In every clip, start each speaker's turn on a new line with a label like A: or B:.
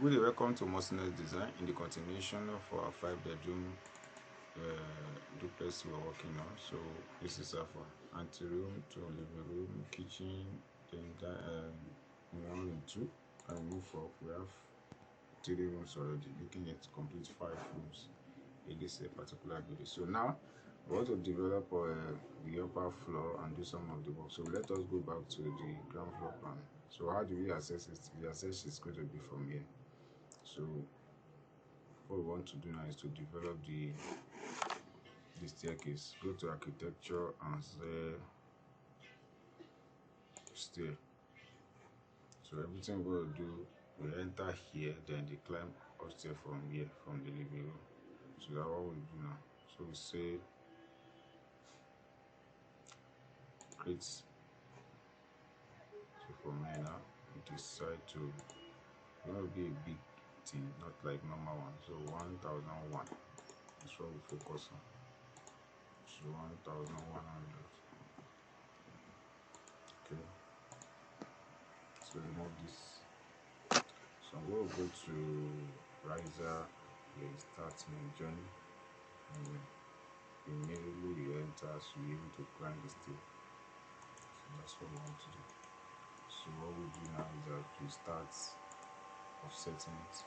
A: Good day, welcome to Mercenaries Design. In the continuation of our 5-bedroom duplex we are working on. So this is our anteroom to living room, kitchen, then 1 and 2. And move up, we have 3 rooms already, looking at complete 5 rooms in this particular building. So now we want to develop the upper floor and do some of the work. So let us go back to the ground floor plan. So how do we access it? The access is going to be from here. So what we want to do now is to develop the staircase. Go to architecture and say stair. So everything we're going to do, we enter here, then they climb upstairs from here, from the living room. So that's what we do now. So we say create. So from here now, we decide to be a big thing, not like normal one. So 1001. That's what we focus on. So 1100. Okay. So remove this. So I'm going to go to riser. Here start my journey. And immediately you enter, so you're able to climb the stair. So that's what we want to do. So what we do now is that we start offsetting it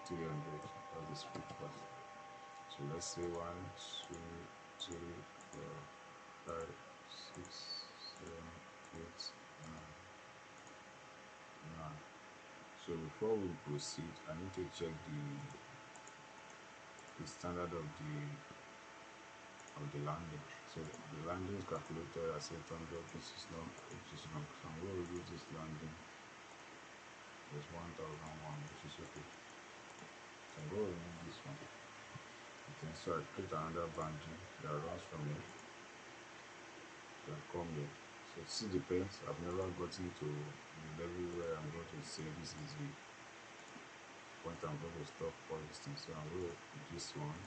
A: 300. That's the speed first. So let's say 1, 2, 3, 4, 5, 6, 7, 8, 9. So before we proceed, I need to check the standard of the landing. So the landing is calculated as 800, which is long. So I'm going to use this landing. There's 1001, which is okay. So I'm going to remove this one. Okay, so I create another boundary that runs from here. So I come here. So see the paint, I've never gotten to the level where I'm going to say this is the point I'm going to stop all these things. So I'm going to put this one.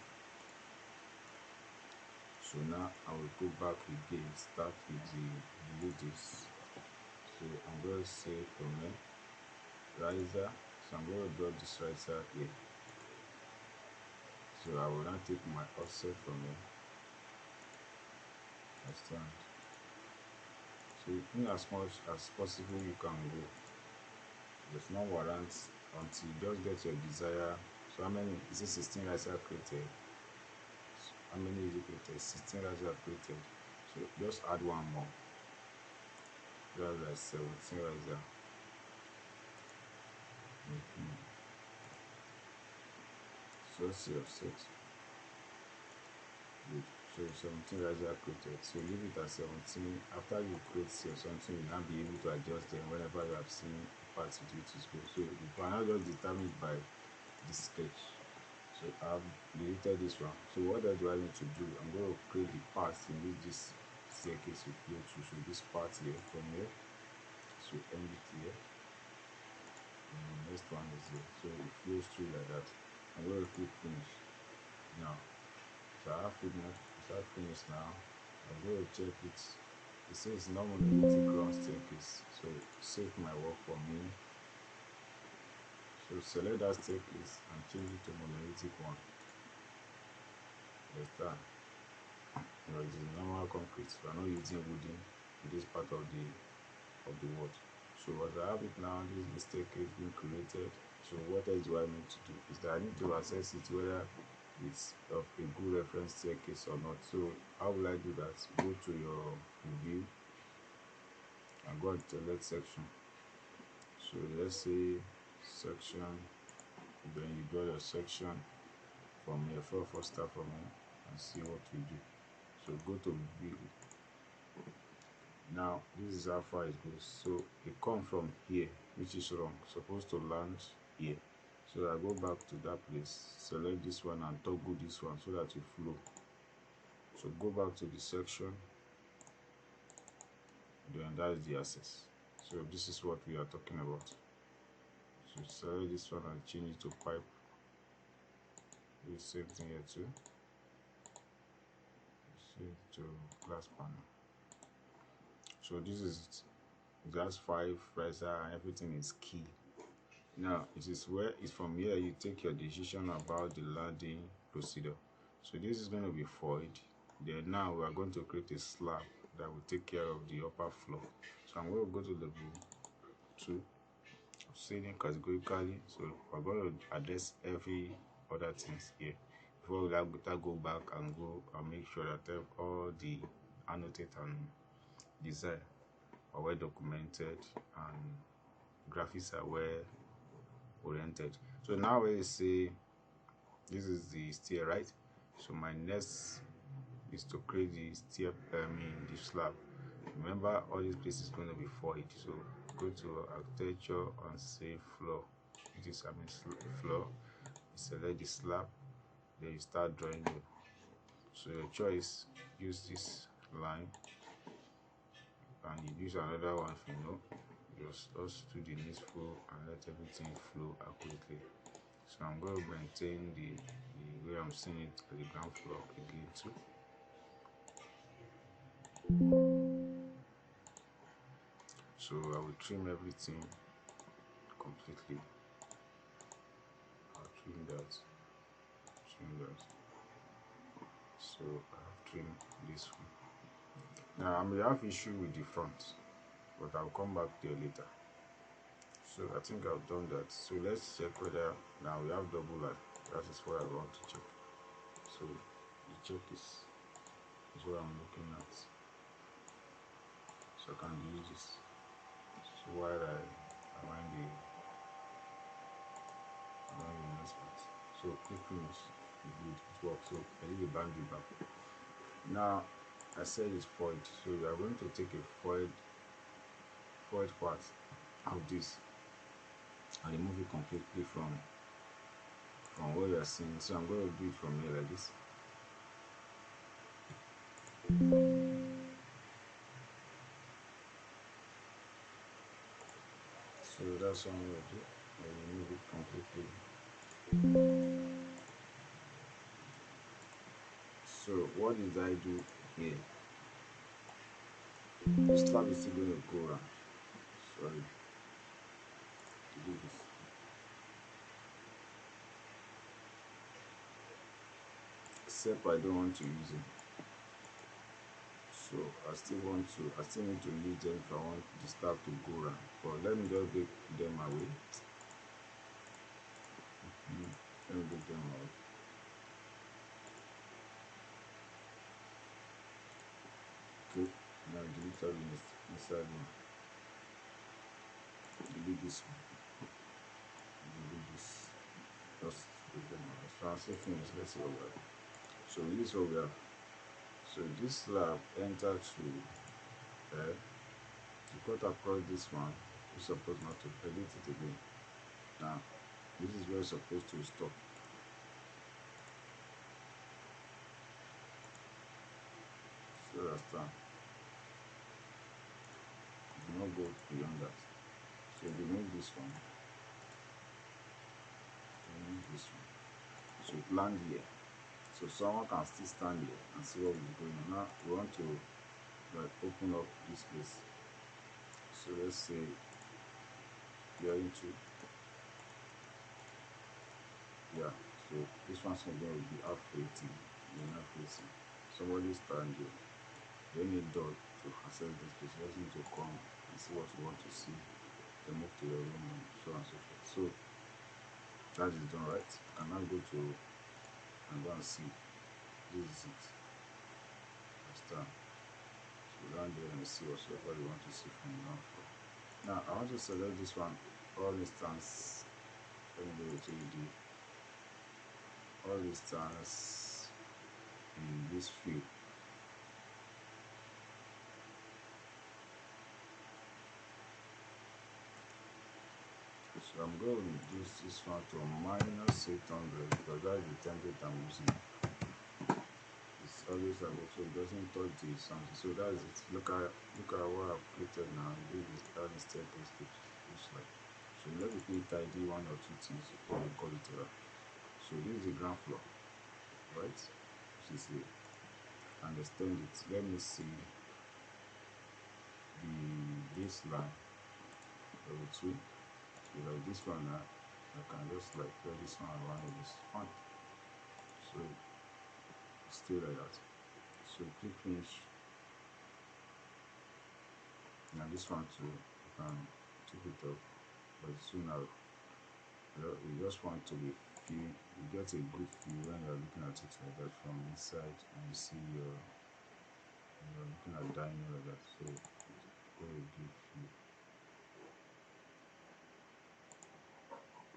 A: So now I will go back again, start with the this. So I'm going to say from here, riser. So I'm going to draw this riser here. So I will now take my offset from here. Understand? So in as much as possible you can go. There's no warrant until you just get your desire. So how many is it? 16 riser created. So how many is it created? 16 riser created. So just add one more. That's like 17 riser. So see offset. Good. So 17 riser created. So leave it at 17. After you create something, you'll now be able to adjust them whenever you have seen parts with which is good. So you can now just determine it by this sketch. So I've deleted this one. So what do I need to do? I'm going to create the parts in which this staircase will flow through. So this part here from here. So end it here. And the next one is here. So it flows through like that. I'm going to click finish now. So I have finished now. I'm going to check it. It says no monolithic ground staircase. So save my work for me. So select that staircase and change it to monolithic one. Let's start. It's normal concrete. We are not using wooden in this part of the world. So as I have it now, this is the staircase being created. So what else do I need to do? Is that I need to assess it whether it's of a good reference staircase or not. So how will I do that? Go to your view and go and select section. So let's say section, then you draw your section from here. First start from here and see what we do. So go to view. Now this is how far it goes. So it comes from here, which is wrong. Supposed to land here. So I go back to that place, select this one and toggle this one so that it flow. So go back to the section, then that is the access. So this is what we are talking about. So select this one and change it to pipe. Do the same thing here too. Save to glass panel. So this is it. It has 5 riser and everything is key. Now it is where it's from here you take your decision about the landing procedure. So this is going to be void. Then now we are going to create a slab that will take care of the upper floor. So I'm going to go to level 2, saving categorically. So we're going to address every other things here before we go back and go and make sure that all the annotate and design are well documented and graphics are well oriented. So now we say this is the stair, right? So my next is to create the stair, the slab. Remember, all these places is going to be void. So go to architecture and say floor. It is floor. Select the slab. Then you start drawing it. So your choice, use this line, and you use another one if you know. Just do the needful and let everything flow accurately. So I'm going to maintain the way I'm seeing it at the ground floor again too. So I will trim everything completely. I'll trim that. So I have trimmed this one. Now I may have issue with the front, but I'll come back there later. So I think I've done that. So let's check whether now we have double line. That is what I want to check. So the check is what I'm looking at. So I can use this. So while I align the next part. So click finish. It works. So I need a boundary back. Now I said it's void. So we are going to take a void part of this and remove it completely from what you are seeing. So I'm going to do it from here like this. So that's one way to do. I remove it completely. So what did I do here? The slab is still going to go around. Sorry to do this. Except I don't want to use it. So I still need to use them if I want the slab to go around. But let me just make them away. Let me make them away. Okay, now delete all inside one. Delete this one. Delete this. Just put them away. So I'll say finish. Let's see what we have. So this is what we have. So this slab enter to you cut across this one. You're supposed not to edit it again. Now this is where you're supposed to stop. So that's done. Do not go beyond that. So remove this one. Remove this one. So land here. So someone can still stand here and see what is going on. Now we want to open up this place. So let's say we are into so this one's going to be half facing, you're not facing. Somebody stand here. They need door to access this place. You just need to come and see what you want to see. Then move to your room and so on and so forth. So that is done, right? And now go to and go and see. This is it. That's done. So down there and see whatever you want to see from now. Now I want to select this one, all instance. Let me go to the all instance in this field. So I'm going to reduce this one to -800 because that's the template I'm using. It's always about so it doesn't touch the something. So that's it. Look at what I've created now. This is how the staircase looks like. So let me quickly tidy one or two things before we call it over. So this is the ground floor, right? Which is here. And extend it. Let me see the baseline level 2. So like this one now, I can just like clear this one around with this fine. So stay like that. So click finish. Now this one too, you can keep it up, but soon now you just want to be feel, you get a good feel when you're looking at it like that from inside, and you see you're looking at dining like that. So go a good feel.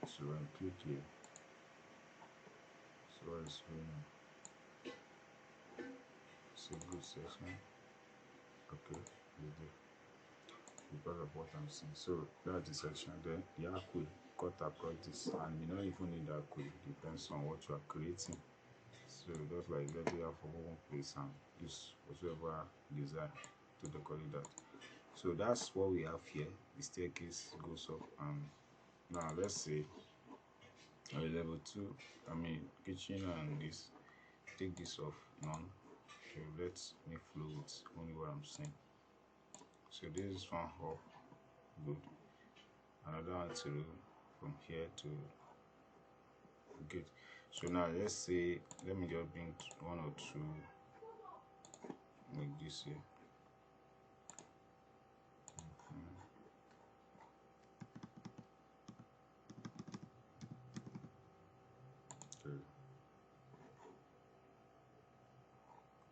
A: So when you click here, so it's going, it's a good section. Okay, because of what I'm seeing. So that's the section. Then the arcway cut across this, and you don't even need arcway, depends on what you are creating. So just like let me have for one place and use whatever design to decorate that. So that's what we have here. The staircase goes up, and now let's say level 2, I mean kitchen, and this, take this off none. So let me flow with only what I'm saying. So this is one up, good. Another one to from here to good. So now let's say, let me just bring 1 or 2 like this here. Okay.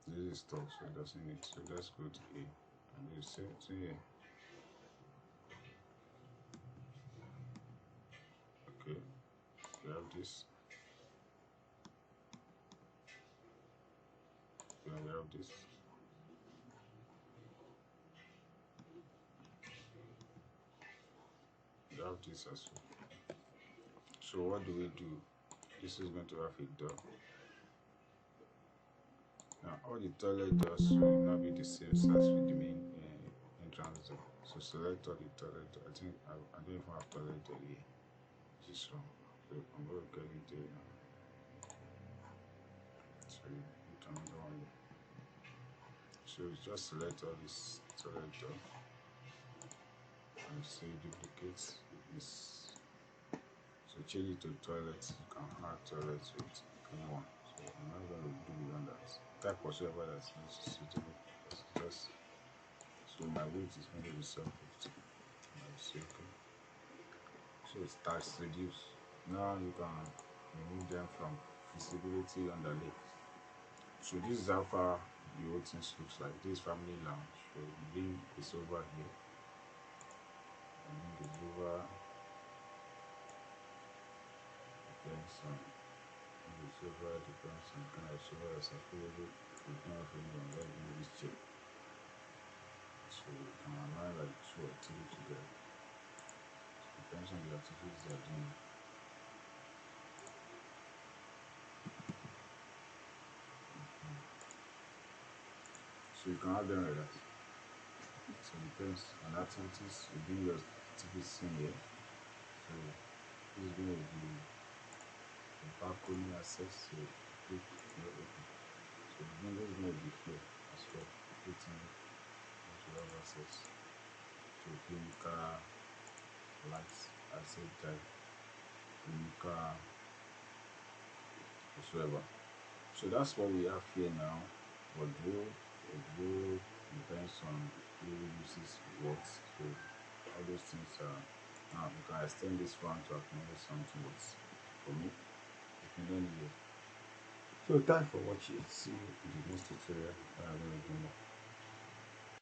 A: This is stuff, so it doesn't need. So let's go to A, and you same to here. Okay, we have this. Then we have this. We have this as well. So what do we do? This is going to have a door. Now all the toilet doors will not be the same size with the main entrance door. So select all the toilet door. I think I don't even have toilet door here. This one. So I'm going to get it there now. So you put another one here. So just select all this toilet door and say duplicate this. So change it to toilet. You can add toilet with anyone. So I'm not going to do beyond that. Type whatever that's suitable. Just so my weight is going to be 750. Okay. So it starts reduce. Now you can remove them from visibility underlay. So this is how far the whole thing looks like. This family lounge. So the link is over here. The link is over. Depends on. It's over. Depends on kind of server that's available. We don't have anyone. Let's do this check. So you can align like 2 or 3 together. So depends on the activities they are doing. So you can have them like that. So it depends on activities. You bring your activities in here. So this is going to be the balcony access. So click here open. So the window is going to be here as well. Everything that you have access to clinical lights, asset type, clinical whatsoever. So that's what we have here now. Wardrobe depends on who uses what. So all those things are, now you can extend this one to acknowledge something that's for me. If you don't need it. So thanks for watching. See you in the next tutorial. I'm going to do more.